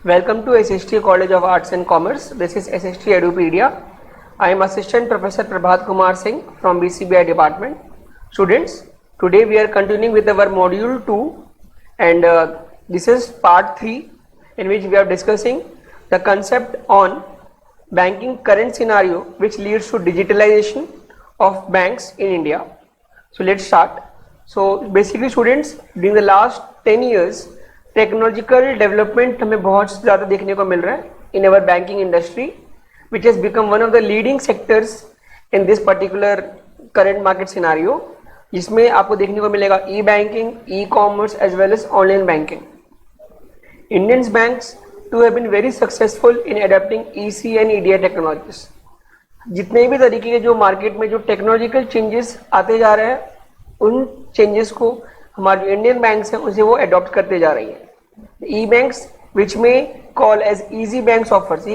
Welcome to SST College of Arts and Commerce. This is SST Edupedia. I am Assistant Professor Prabhat Kumar Singh from BCBI Department. Students, today we are continuing with our Module 2 and this is Part 3 in which we are discussing the concept on banking current scenario which leads to digitalization of banks in India. So let's start. So basically students, during the last 10 years technological development हमें बहुत ज़्यादा देखने को मिल रहा है in our banking industry which has become one of the leading sectors in this particular current market scenario, जिसमें आपको देखने को मिलेगा e banking, e commerce as well as online banking. Indian banks too have been very successful in adopting EC and EDI technologies. जितने भी तरीके के जो मार्केट में जो टेक्नोलॉजिकल चेंजेस आते जा रहे हैं उन चेंजेस को हमारे जो इंडियन बैंक्स हैं उसे वो अडॉप्ट करते जा रही हैं. ई बैंक्स विच में call as easy banks offers,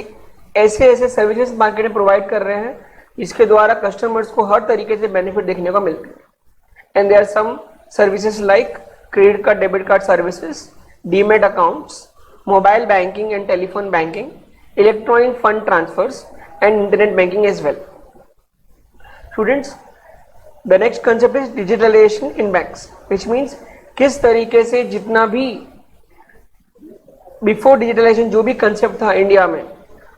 ऐसे सर्विसेज मार्केट में प्रोवाइड कर रहे हैं जिसके द्वारा कस्टमर्स को हर तरीके से बेनिफिट देखने को मिलते हैं. And there are some services like credit card, debit card services, demat accounts, mobile banking and telephone banking, electronic fund transfers and internet banking as well. Students, the next concept is digitalization in banks, which means किस तरीके से जितना भी before digitalisation जो भी concept था India में,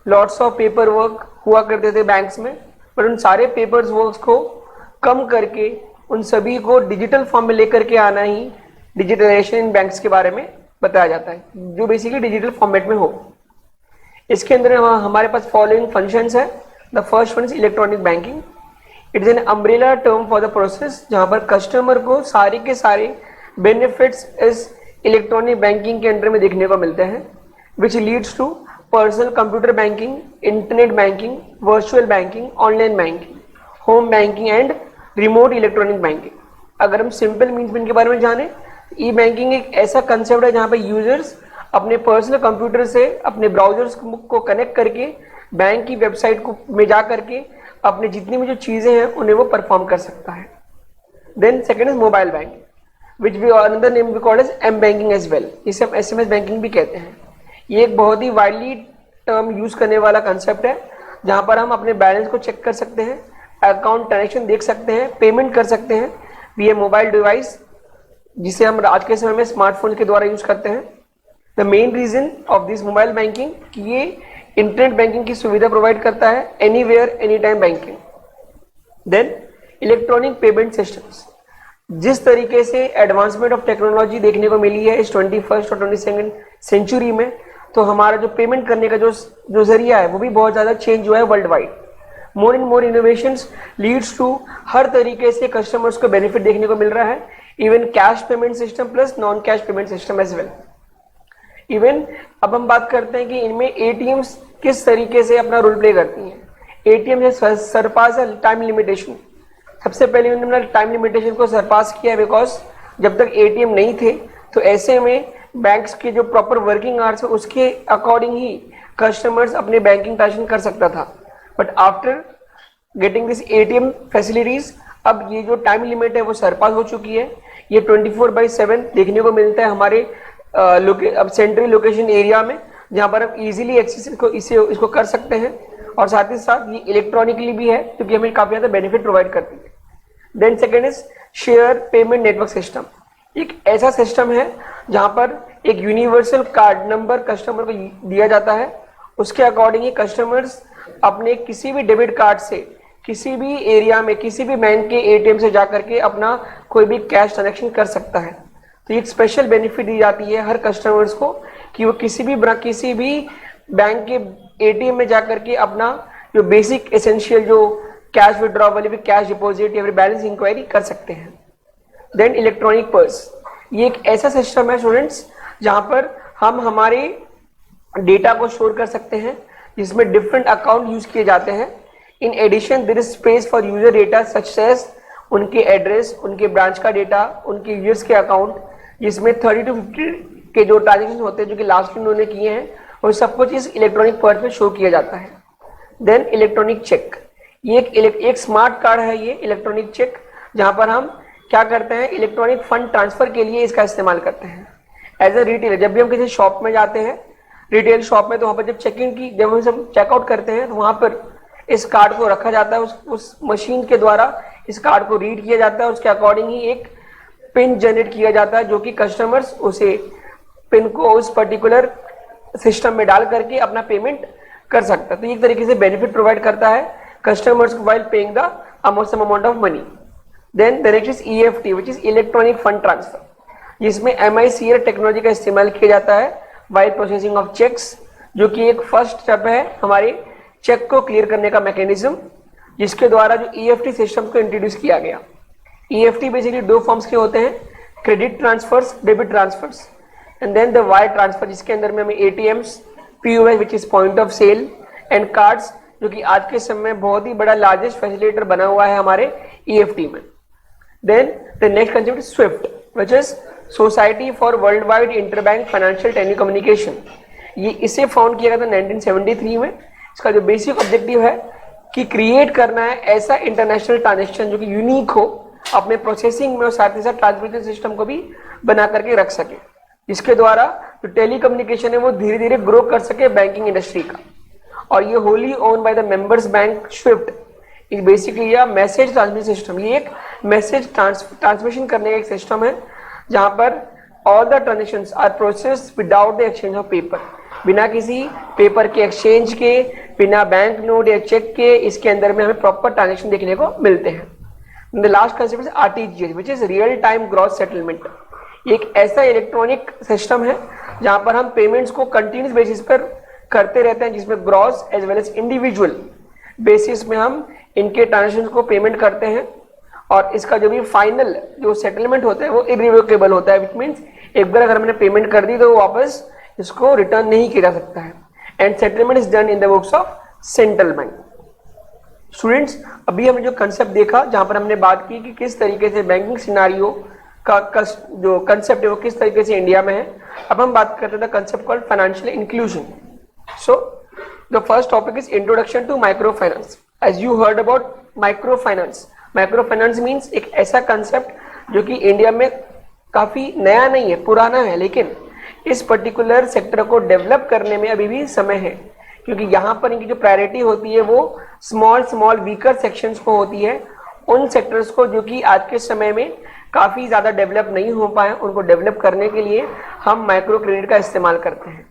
lots of paper work हुआ करते थे बैंक्स में, पर उन सारे पेपर्स वर्क को कम करके उन सभी को डिजिटल फॉर्म में लेकर के आना ही डिजिटलाइजेशन इन बैंक्स के बारे में बताया जाता है, जो बेसिकली डिजिटल फॉर्मेट में हो. इसके अंदर हमारे पास फॉलोइंग फंक्शंस है. The first one is electronic banking. It is an umbrella term for the process जहां पर कस्टमर को सारे के सारे बेनिफिट्स इस इलेक्ट्रॉनिक बैंकिंग के अंडर में देखने को मिलते हैं, which leads to personal computer banking, internet banking, virtual banking, online banking, home banking and remote electronic banking. अगर हम सिंपल मीन्स के बारे में जाने, ई बैंकिंग एक ऐसा कंसेप्ट है जहां पर यूजर्स अपने पर्सनल कंप्यूटर से अपने ब्राउजर्स को कनेक्ट करके बैंक की वेबसाइट को में जा करके अपने जितनी भी जो चीजें हैं उन्हें वो परफॉर्म कर सकता है. Then second is mobile banking, which we another name we called as M banking as well. इसे हम एसएमएस बैंकिंग भी कहते हैं. ये एक बहुत ही वाइडली टर्म यूज करने वाला कंसेप्ट है जहां पर हम अपने बैलेंस को चेक कर सकते हैं, अकाउंट ट्रांजेक्शन देख सकते हैं, पेमेंट कर सकते हैं विया मोबाइल डिवाइस, जिसे हम आज के समय में स्मार्टफोन के द्वारा यूज करते हैं. The main reason of this mobile banking कि ये इंटरनेट बैंकिंग की सुविधा प्रोवाइड करता है, anywhere any time banking. Then electronic payment systems. जिस तरीके से एडवांसमेंट ऑफ टेक्नोलॉजी देखने को मिली है इस 21st और 22nd सेंचुरी में, तो हमारा जो पेमेंट करने का जो जरिया है वो भी बहुत ज़्यादा चेंज हुआ है world wide. More and more innovations leads to हर तरीके से कस्टमर्स को बेनिफिट देखने को मिल रहा है, even cash payment system plus non cash payment system as well. Even अब हम बात करते हैं कि इनमें एटीएम्स किस तरीके से अपना रोल प्ले करती हैं. एटीएम है सरपास टाइम लिमिटेशन. सबसे पहले उन्होंने टाइम लिमिटेशन को सरपास किया बिकॉज जब तक एटीएम नहीं थे तो ऐसे में बैंक्स के जो प्रॉपर वर्किंग आवर्स है उसके अकॉर्डिंग ही कस्टमर्स अपने बैंकिंग ट्रांजेक्शन कर सकता था. But after getting this ATM facilities अब ये जो टाइम लिमिट है वो सरपास हो चुकी है. ये 24/7 देखने को मिलता है हमारे अब सेंट्रल लोकेशन एरिया में, जहाँ पर हम इजीली एक्सेस इसको कर सकते हैं और साथ ही साथ ये इलेक्ट्रॉनिकली भी है क्योंकि हमें काफ़ी ज़्यादा बेनिफिट प्रोवाइड करती है. Then second is share payment network system. एक ऐसा सिस्टम है जहाँ पर एक यूनिवर्सल कार्ड नंबर कस्टमर को दिया जाता है, उसके अकॉर्डिंग ही कस्टमर्स अपने किसी भी डेबिट कार्ड से किसी भी एरिया में किसी भी बैंक के एटीएम से जा करके अपना कोई भी कैश ट्रांजेक्शन कर सकता है. तो एक स्पेशल बेनिफिट दी जाती है हर कस्टमर्स को कि वो किसी भी बैंक के एटीएम में जाकर के अपना जो बेसिक एसेंशियल जो कैश विड्रॉवल या कैश डिपॉजिट या फिर बैलेंस इंक्वायरी कर सकते हैं. Then electronic purse. ये एक ऐसा सिस्टम है स्टूडेंट्स जहां पर हम हमारे डेटा को स्टोर कर सकते हैं जिसमें डिफरेंट अकाउंट यूज किए जाते हैं. In addition there is space for user data such as उनके एड्रेस, उनके ब्रांच का डेटा, उनके यूजर्स के अकाउंट, जिसमें 30 to 50 के जो ट्रांजेक्शन होते हैं जो कि लास्ट में उन्होंने किए हैं और सब कुछ इस इलेक्ट्रॉनिक पर्स में शो किया जाता है. Then electronic cheque. ये एक स्मार्ट कार्ड है, ये इलेक्ट्रॉनिक चेक, जहां पर हम क्या करते हैं इलेक्ट्रॉनिक फंड ट्रांसफर के लिए इसका इस्तेमाल करते हैं. एज ए रिटेलर जब भी हम किसी शॉप में जाते हैं रिटेल शॉप में, तो वहां पर जब हम सब चेकआउट करते हैं तो वहां पर इस कार्ड को रखा जाता है, उस मशीन के द्वारा इस कार्ड को रीड किया जाता है, उसके अकॉर्डिंग ही एक पिन जनरेट किया जाता है, जो कि कस्टमर्स उसे पिन को उस पर्टिकुलर सिस्टम में डाल करके अपना पेमेंट कर सकता है। तो एक तरीके से बेनिफिट प्रोवाइड करता है कस्टमर्स को while paying the some amount of money. Then the next is EFT, which is electronic fund transfer, जिसमें MICR टेक्नोलॉजी का इस्तेमाल किया जाता है while processing of checks, जो कि एक फर्स्ट स्टेप है हमारे चेक को क्लियर करने का मैकेनिज्म, जिसके द्वारा जो EFT सिस्टम को इंट्रोड्यूस किया गया। EFT बेसिकली दो फॉर्म्स के होते हैं, credit transfers, debit transfers, and then the wire transfer, जिसके अंदर में हमें ATMs, POS which is point of sale, and cards, जो कि आज के समय में बहुत ही बड़ा लार्जेस्ट फैसिलिटेटर बना हुआ है हमारे EFT में। Then the next concept is SWIFT, which is society for world wide interbank financial telecommunication. ये इसे फाउंड किया गया था 1973 में। इसका जो बेसिक ऑब्जेक्टिव है कि क्रिएट करना है ऐसा इंटरनेशनल ट्रांजेक्शन जो कि यूनिक हो अपने प्रोसेसिंग में और साथ ही साथ ट्रांसमिशन सिस्टम को भी बना करके रख सके, जिसके द्वारा जो टेलीकम्युनिकेशन है वो धीरे धीरे ग्रो कर सके बैंकिंग इंडस्ट्री का। और ये Holi own by the members bank Swift is basically a message transmission system. ये एक मैसेज ट्रांसमिशन करने का एक सिस्टम है जहां पर all the transactions are processed without the exchange of paper, बिना किसी पेपर के एक्सचेंज के, बिना बैंक नोट या चेक के, इसके अंदर में हमें प्रॉपर ट्रांजेक्शन देखने को मिलते हैं। The last concept is RTGS, which is real time gross settlement. एक ऐसा इलेक्ट्रॉनिक सिस्टम है जहां पर हम पेमेंट्स को कंटिन्यूस बेसिस पर करते रहते हैं, जिसमें gross as well as individual basis में हम इनके ट्रांजेक्शन को पेमेंट करते हैं, और इसका जो भी फाइनल जो सेटलमेंट होता है वो इरिवोकेबल होता है, विच मीन्स एक बार अगर हमने पेमेंट कर दी तो वो वापस इसको रिटर्न नहीं किया जा सकता है। And settlement is done in the books of central bank. Students, अभी हमने जो कंसेप्ट देखा जहां पर हमने बात की कि किस तरीके से बैंकिंग सिनारियो का जो कंसेप्ट है वो किस तरीके से इंडिया में है, अब हम बात करते हैं concept called financial inclusion. So the first topic is introduction to micro finance. As you heard about micro finance, micro finance means एक ऐसा कंसेप्ट जो कि इंडिया में काफी नया नहीं है, पुराना है, लेकिन इस पर्टिकुलर सेक्टर को डेवलप करने में अभी भी समय है, क्योंकि यहाँ पर इनकी जो प्रायोरिटी होती है वो स्मॉल वीकर सेक्शंस को होती है, उन सेक्टर्स को जो कि आज के समय में काफी ज्यादा डेवलप नहीं हो पाए, उनको डेवलप करने के लिए हम माइक्रो क्रेडिट का इस्तेमाल करते हैं।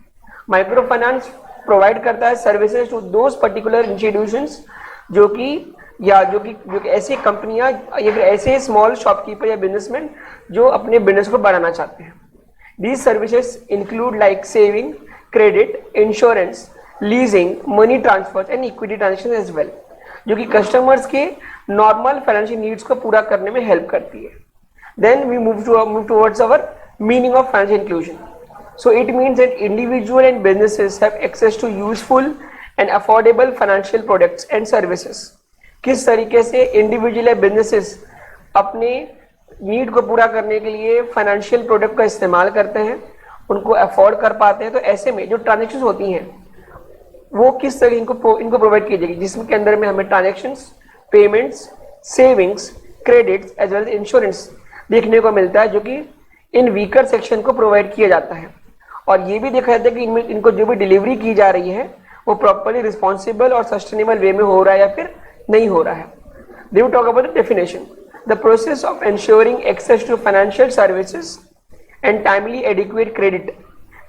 माइक्रो फाइनेंस प्रोवाइड करता है services to those particular institutions जो कि ऐसी कंपनियां या फिर ऐसे स्मॉल शॉपकीपर या बिजनेसमैन जो अपने बिजनेस को बढ़ाना चाहते हैं। These services include like saving, credit, insurance, leasing, money transfers and equity transactions as well, जो कि कस्टमर्स के नॉर्मल फाइनेंशियल नीड्स को पूरा करने में हेल्प करती है। Then we move towards our meaning of financial inclusion. So it means that individual and businesses have access to useful and affordable financial products and services. किस तरीके से इंडिविजुअल या बिजनेसेस अपने नीड को पूरा करने के लिए फाइनेंशियल प्रोडक्ट का इस्तेमाल करते हैं, उनको अफोर्ड कर पाते हैं, तो ऐसे में जो ट्रांजेक्शन होती हैं वो किस तरह इनको प्रोवाइड की जाएगी, जिसके अंदर में हमें transactions, payments, savings, credits as well as insurance देखने को मिलता है, जो कि इन वीकर सेक्शन को प्रोवाइड किया जाता है। और ये भी देखा जाता है कि इनको जो भी डिलीवरी की जा रही है वो प्रॉपरली रिस्पॉन्सिबल और सस्टेनेबल वे में हो रहा है या फिर नहीं हो रहा है। Then we talk about the definition. The process of ensuring access to financial services and timely adequate credit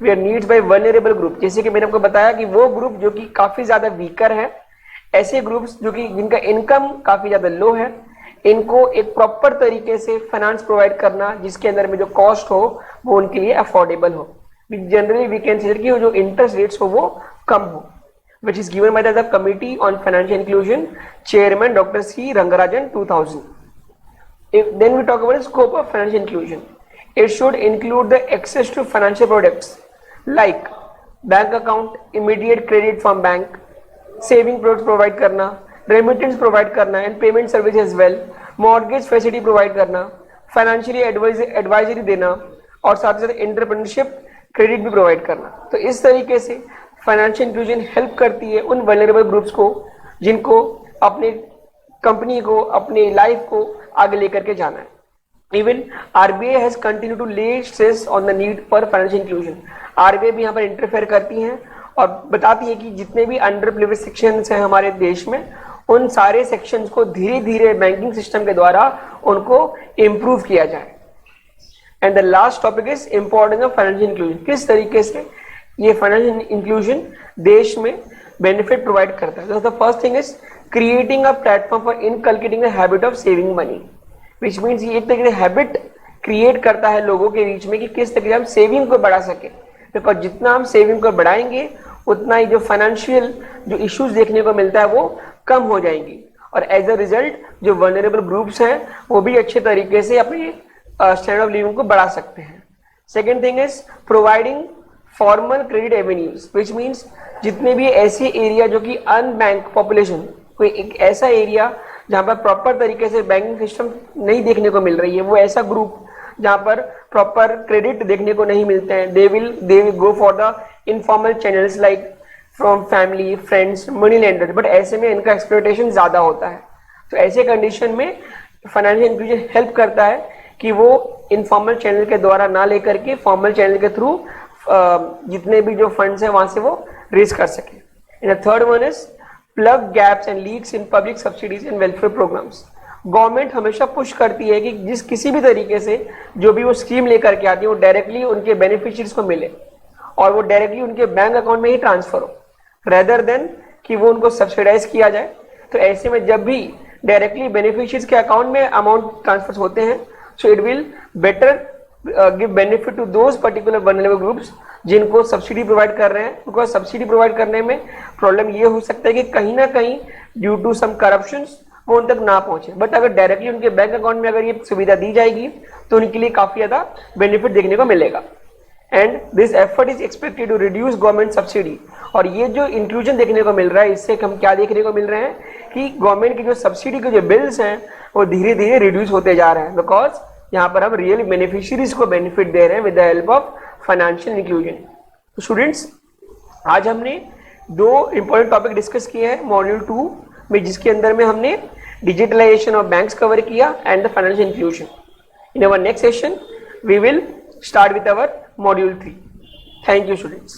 where needs by vulnerable group. जैसे कि मैंने आपको बताया कि वो ग्रुप जो कि काफी ज्यादा वीकर है, ऐसे ग्रुप्स जो कि जिनका इनकम काफी ज्यादा लो है, इनको एक प्रॉपर तरीके से फाइनेंस प्रोवाइड करना जिसके अंदर में जो कॉस्ट हो वो उनके लिए अफोर्डेबल हो। जनरली वी कैन से जो इंटरेस्ट रेट्स हो वो कम हो, which is given by the Committee on Financial Inclusion, Chairman Dr. C. Rangarajan 2000. Then we talk about the scope of financial inclusion. It should include the access to financial products like bank account, immediate credit from bank, saving products provide करना, remittance provide करना and payment service as well, mortgage facility provide करना, financially advisory देना और साथ ही साथ entrepreneurship credit भी provide करना। तो इस तरीके से फाइनेंशियल इंक्लूजन हेल्प करती है उन वल्नरेबल ग्रुप्स को जिनको अपने कंपनी को, अपने लाइफ को आगे लेकर के जाना है। Even RBI has continue to lay stress on the need for financial inclusion. RBI भी यहाँ पर इंटरफेयर करती हैं और बताती है कि जितने भी अंडर प्रिविलेज्ड सेक्शंस हैं हमारे देश में, उन सारे सेक्शंस को धीरे धीरे बैंकिंग सिस्टम के द्वारा उनको इम्प्रूव किया जाए। And the last topic is importance of financial inclusion. किस तरीके से ये फाइनेंशियल इंक्लूजन देश में बेनिफिट प्रोवाइड करता है। The first thing is creating a platform for inculcating the habit of saving money, which means ये एक तरीके से हैबिट क्रिएट करता है लोगों के बीच में कि किस तरीके से हम सेविंग को बढ़ा सके। बिकॉज जितना हम सेविंग को बढ़ाएंगे उतना ही जो फाइनेंशियल जो इश्यूज देखने को मिलता है वो कम हो जाएंगी, और एज अ रिजल्ट जो वल्नरेबल ग्रुप्स हैं वो भी अच्छे तरीके से अपनी स्टैंडर्ड ऑफ लिविंग को बढ़ा सकते हैं। Second thing is providing formal credit avenues, which means जितने भी ऐसे एरिया जो कि अनबैंक पॉपुलेशन, कोई एक ऐसा एरिया जहां पर प्रॉपर तरीके से बैंकिंग सिस्टम नहीं देखने को मिल रही है, वो ऐसा ग्रुप जहां पर प्रॉपर क्रेडिट देखने को नहीं मिलते हैं, they will go for the informal channels like from family, friends, money lender, but ऐसे में इनका एक्सप्लॉयटेशन ज्यादा होता है। तो ऐसे कंडीशन में फाइनेंशियल इंक्लूजन हेल्प करता है कि वो इनफॉर्मल चैनल के द्वारा ना लेकर के फॉर्मल चैनल के थ्रू जितने भी जो फंड्स हैं वहां से वो रेज कर सके। And third one is plug gaps and leaks in public subsidies and welfare programmes. Government हमेशा पुश करती है कि जिस किसी भी तरीके से जो भी वो स्कीम लेकर के आती है वो डायरेक्टली उनके बेनिफिशियरीज को मिले और वो डायरेक्टली उनके बैंक अकाउंट में ही ट्रांसफर हो, रेदर देन कि वो उनको सब्सिडाइज किया जाए। तो ऐसे में जब भी डायरेक्टली बेनिफिशियरीज के अकाउंट में अमाउंट ट्रांसफर होते हैं, so it will better give benefit to those particular vulnerable groups जिनको सब्सिडी प्रोवाइड कर रहे हैं। बिकॉज सब्सिडी प्रोवाइड करने में प्रॉब्लम ये हो सकता है कि कहीं ना कहीं ड्यू टू सम करप्शंस वो उन तक ना पहुंचे, बट अगर डायरेक्टली उनके बैंक अकाउंट में अगर ये सुविधा दी जाएगी तो उनके लिए काफी ज्यादा बेनिफिट देखने को मिलेगा। And this effort is expected to reduce government subsidy. और ये जो इंक्लूजन देखने को मिल रहा है, इससे हम क्या देखने को मिल रहे हैं कि गवर्नमेंट की जो सब्सिडी के जो बिल्स हैं वो धीरे धीरे रिड्यूस होते जा रहे हैं, बिकॉज यहाँ पर हम रियल बेनिफिशियरीज को बेनिफिट दे रहे हैं with the help of financial inclusion. तो स्टूडेंट्स, आज हमने दो इंपॉर्टेंट टॉपिक डिस्कस किए हैं मॉड्यूल 2 में, जिसके अंदर में हमने डिजिटलाइजेशन ऑफ बैंक्स कवर किया and the financial inclusion. In our next session we will start with our module 3. Thank you, students.